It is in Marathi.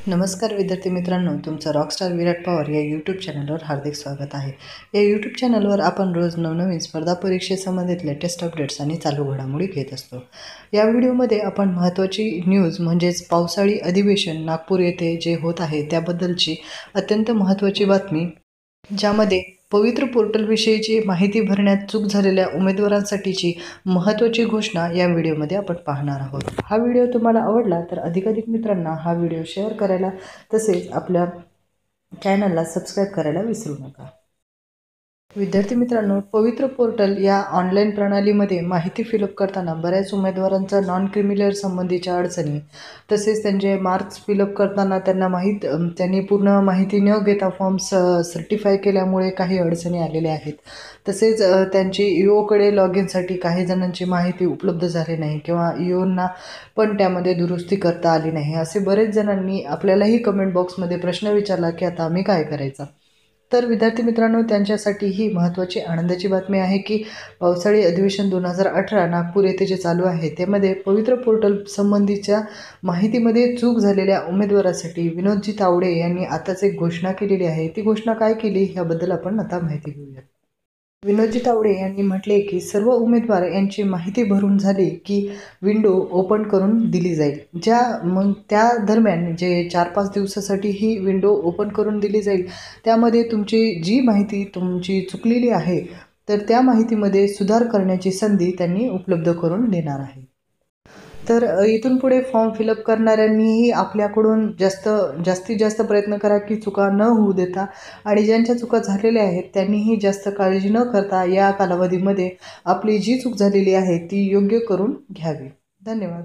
नमस्कार विद्यार्थी मित्रांनो, तुमचं रॉकस्टार विराट पवार या यूट्यूब चॅनलवर हार्दिक स्वागत आहे। या यूट्यूब चॅनलवर आपण रोज नवनवीन स्पर्धा परीक्षेसंबंधित लेटेस्ट अपडेट्स आणि चालू घडामोडी घेत असतो। या व्हिडिओमध्ये आपण महत्त्वाची न्यूज म्हणजेच पावसाळी अधिवेशन नागपूर येथे जे होत आहे त्याबद्दलची अत्यंत महत्त्वाची बातमी, ज्यामध्ये पवित्र पोर्टलविषयीची माहिती भरण्यात चूक झालेल्या उमेदवारांसाठीची महत्त्वाची घोषणा या व्हिडिओमध्ये आपण पाहणार आहोत। हा व्हिडिओ तुम्हाला आवडला तर अधिकाधिक मित्रांना हा व्हिडिओ शेअर करायला तसेच आपल्या चॅनलला सबस्क्राइब करायला विसरू नका। विद्यार्थी मित्रांनो, पवित्र पोर्टल या ऑनलाईन प्रणालीमध्ये माहिती फिलअप करताना बऱ्याच उमेदवारांचा नॉन क्रिमिनल संबंधीच्या अडचणी, तसेच त्यांचे मार्क्स फिलअप करताना त्यांनी पूर्ण माहिती न घेता फॉर्म्स सर्टिफाय केल्यामुळे काही अडचणी आलेल्या आहेत। तसेच त्यांची ईओकडे लॉग इनसाठी काही जणांची माहिती उपलब्ध झाली नाही किंवा ईओना पण त्यामध्ये दुरुस्ती करता आली नाही। असे बरेच जणांनी आपल्यालाही कमेंट बॉक्समध्ये प्रश्न विचारला की आता आम्ही काय करायचं। तर विद्यार्थी मित्रांनो, त्यांच्यासाठी ही महत्त्वाची आनंदाची बातमी आहे की पावसाळी अधिवेशन 2018 नागपूर येथे जे चालू आहे त्यामध्ये पवित्र पोर्टल संबंधीच्या माहितीमध्ये चूक झालेल्या उमेदवारासाठी विनोदजी तावडे यांनी आताच एक घोषणा केलेली आहे। ती घोषणा काय केली याबद्दल आपण आता माहिती घेऊया। विनोदजी तावडे यांनी म्हटले की सर्व उमेदवार यांची माहिती भरून झाली की विंडो ओपन करून दिली जाईल। त्या दरम्यान जे 4-5 दिवसासाठी ही विंडो ओपन करून दिली जाईल, त्यामध्ये तुमची जी माहिती तुमची चुकलेली आहे तर त्या माहितीमध्ये सुधार करण्याची संधी त्यांनी उपलब्ध करून देणार आहे। तर इथून पुढे फॉर्म फिलअप करणाऱ्यांनीही आपल्याकडून जास्तीत जास्त प्रयत्न करा की चुका न होऊ देता, आणि ज्यांच्या चुका झालेल्या आहेत त्यांनीही जास्त काळजी न करता या कालावधीमध्ये आपली जी चूक झालेली आहे ती योग्य करून घ्यावी। धन्यवाद।